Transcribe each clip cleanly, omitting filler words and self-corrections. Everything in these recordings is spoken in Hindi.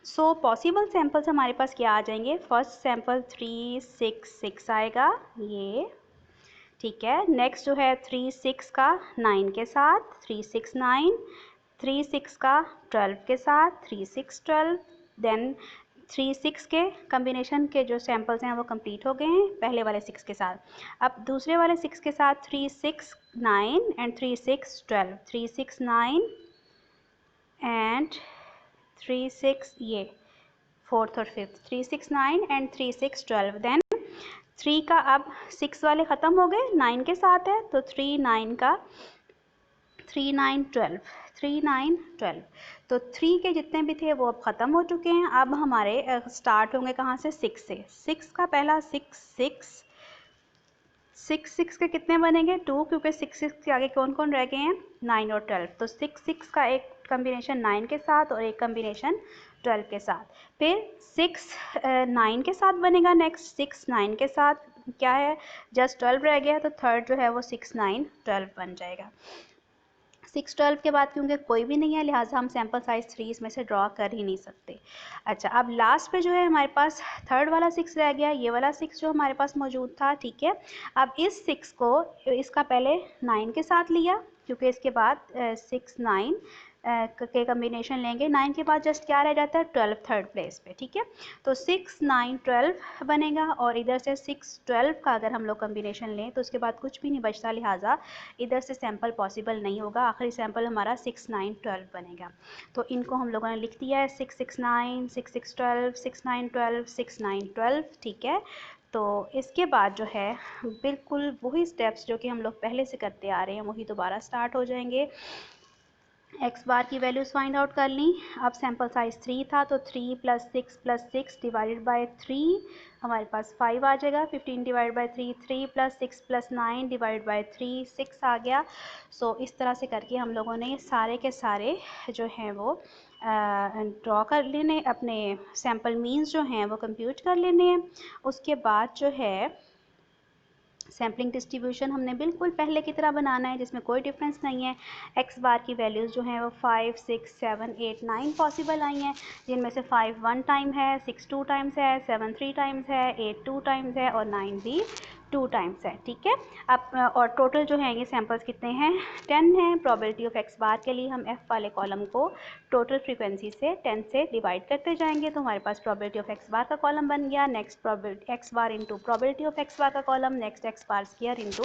सो पॉसिबल सैम्पल्स हमारे पास क्या आ जाएंगे, फर्स्ट सैम्पल 3 6 6 आएगा ये, ठीक है। नेक्स्ट जो है 3 6 का 9 के साथ 3 6 9, 3 6 का 12 के साथ 3 6 12, देन 3 6 के कम्बिनेशन के जो सैम्पल्स हैं वो कंप्लीट हो गए हैं पहले वाले 6 के साथ। अब दूसरे वाले 6 के साथ 3 6 9 एंड 3 6 12, 3 6 9 एंड 3 6 ये फोर्थ और फिफ्थ, 3 6 9 एंड 3 6 12, देन 3 का अब 6 वाले ख़त्म हो गए, 9 के साथ है तो 3 9 का 3 9 12, 3 9 12, तो 3 के जितने भी थे वो अब ख़त्म हो चुके हैं। अब हमारे स्टार्ट होंगे कहाँ से, 6 से। 6 का पहला 6 6 6 6 के कितने बनेंगे 2, क्योंकि 6 6 के आगे कौन कौन रह गए हैं 9 और 12, तो 6 6 का एक कम्बिनेशन 9 के साथ और एक कम्बिनेशन 12 के साथ। फिर 6 9 के साथ बनेगा, नेक्स्ट 6 9 के साथ क्या है जस्ट 12 रह गया, तो थर्ड जो है वो 6 9 12 बन जाएगा। 6 12 के बाद क्योंकि कोई भी नहीं है लिहाजा हम सैम्पल साइज़ 3 इसमें से ड्रॉ कर ही नहीं सकते। अच्छा, अब लास्ट पे जो है हमारे पास थर्ड वाला 6 रह गया, ये वाला 6 जो हमारे पास मौजूद था, ठीक है। अब इस 6 को इसका पहले 9 के साथ लिया, क्योंकि इसके बाद 6 9 के कम्बिनेशन लेंगे, 9 के बाद जस्ट क्या रह जाता है 12 थर्ड प्लेस पे, ठीक है। तो 6 9 12 बनेगा और इधर से 6 12 का अगर हम लोग कम्बिनेशन लें तो उसके बाद कुछ भी नहीं बचता, लिहाजा इधर से सैम्पल पॉसिबल नहीं होगा, आखिरी सैम्पल हमारा 6 9 12 बनेगा। तो इनको हम लोगों ने लिख दिया है 6 6 9 6 6 12 6 9 12 6 9 12, ठीक है। तो इसके बाद जो है बिल्कुल वही स्टेप्स जो कि हम लोग पहले से करते आ रहे हैं वही दोबारा स्टार्ट हो जाएंगे। एक्स बार की वैल्यूज़ फाइंड आउट कर ली। अब सैम्पल साइज़ 3 था तो 3 + 6 डिवाइडेड बाय 3 हमारे पास 5 आ जाएगा। 15 डिवाइड बाय 3 3 + 6 + 9 डिवाइड बाय 3 6 आ गया। सो इस तरह से करके हम लोगों ने सारे के सारे जो हैं वो ड्रॉ कर लेने, अपने सैम्पल मीन्स जो हैं वो कंप्यूट कर लेने हैं। उसके बाद जो है सैम्पलिंग डिस्ट्रीब्यूशन हमने बिल्कुल पहले की तरह बनाना है जिसमें कोई डिफरेंस नहीं है। एक्स बार की वैल्यूज़ जो हैं वो 5 6 7 8 9 पॉसिबल आई हैं, जिनमें से 5 1 टाइम है, 6 2 टाइम्स है, 7 3 टाइम्स है, 8 2 टाइम्स है और 9 भी 2 टाइम्स है, ठीक है। अब और टोटल जो है ये सैम्पल्स कितने हैं 10 हैं। प्रोबेबिलिटी ऑफ एक्स बार के लिए हम एफ़ वाले कॉलम को टोटल फ्रीक्वेंसी से 10 से डिवाइड करते जाएंगे, तो हमारे पास प्रोबेबिलिटी ऑफ एक्स बार का कॉलम बन गया। Next probability X bar into probability of X bar का column, next X bar square into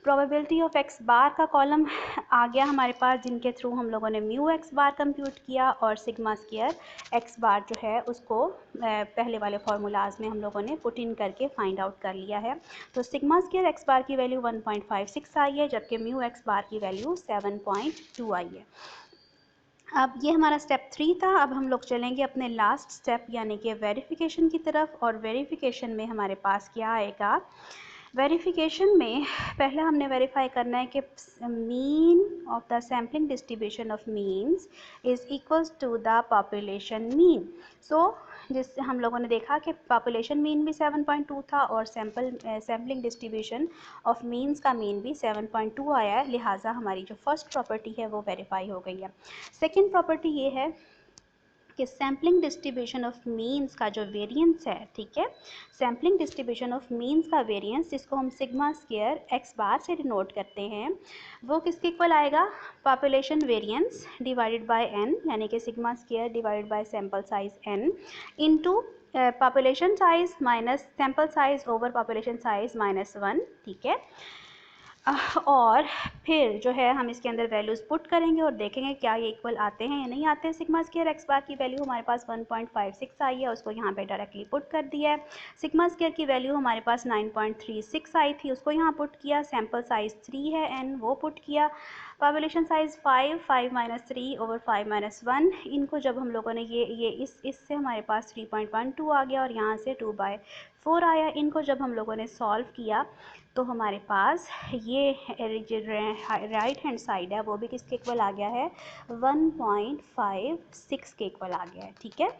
probability of X bar का कॉलम आ गया हमारे पास, जिनके थ्रू हम लोगों ने म्यू एक्स बार कंप्यूट किया और सिग्मा स्क्वायर एक्स बार जो है उसको पहले वाले फार्मूलाज में हम लोगों ने पुट इन करके फाइंड आउट कर लिया है। तो सिग्मा स्क्वायर एक्स बार की वैल्यू 1.56 आई है, जबकि म्यू एक्स बार की वैल्यू 7.2 आई है। अब ये हमारा स्टेप 3 था। अब हम लोग चलेंगे अपने लास्ट स्टेप यानी कि वेरिफिकेशन की तरफ, और वेरिफिकेशन में हमारे पास क्या आएगा, वेरिफिकेशन में पहले हमने वेरीफाई करना है कि mean of the sampling distribution of means is equals to the population mean. So जिससे हम लोगों ने देखा कि पॉपुलेशन मीन भी 7.2 था और सैम्पलिंग डिस्ट्रीब्यूशन ऑफ मीन्स का मीन भी 7.2 आया है, लिहाजा हमारी जो फर्स्ट प्रॉपर्टी है वो वेरीफाई हो गई है। सेकेंड प्रॉपर्टी ये है कि सैम्पलिंग डिस्ट्रीब्यूशन ऑफ मीन्स का जो वेरिएंस है, ठीक है, सैम्पलिंग डिस्ट्रीब्यूशन ऑफ मीन्स का वेरिएंस जिसको हम सिग्मा स्क्वायर एक्स बार से डिनोट करते हैं, वो किसके इक्वल आएगा, population variance divided by N, यानी कि sigma square divided by sample size N into population size minus sample size over population size -1, ठीक है। और फिर जो है हम इसके अंदर वैल्यूज़ पुट करेंगे और देखेंगे क्या ये इक्वल आते हैं या नहीं आते हैं। सिग्मा स्क्वायर एक्स बार की वैल्यू हमारे पास 1.56 आई है, उसको यहाँ पे डायरेक्टली पुट कर दिया है। सिग्मा स्क्वायर की वैल्यू हमारे पास 9.36 आई थी, उसको यहाँ पुट किया। सैम्पल साइज़ 3 है एन, वो पुट किया। पॉपुलेशन साइज़ 5 3 ओवर 5 -1, इनको जब हम लोगों ने ये इससे हमारे पास 3.12 आ गया और यहाँ से 2/4 आया। इनको जब हम लोगों ने सॉल्व किया तो हमारे पास ये राइट हैंड साइड है वो भी किसके इक्वल आ गया है, 1.56 के इक्वल आ गया है, ठीक है।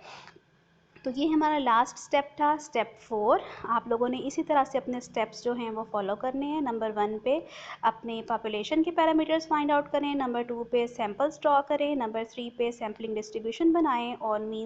तो ये हमारा लास्ट स्टेप था, स्टेप 4। आप लोगों ने इसी तरह से अपने स्टेप्स जो हैं वो फॉलो करने हैं। नंबर 1 पे अपने पॉपुलेशन के पैरामीटर्स फाइंड आउट करें, नंबर 2 पे सैम्पल्स ड्रॉ करें, नंबर 3 पे सैम्पलिंग डिस्ट्रीब्यूशन बनाएं और मीन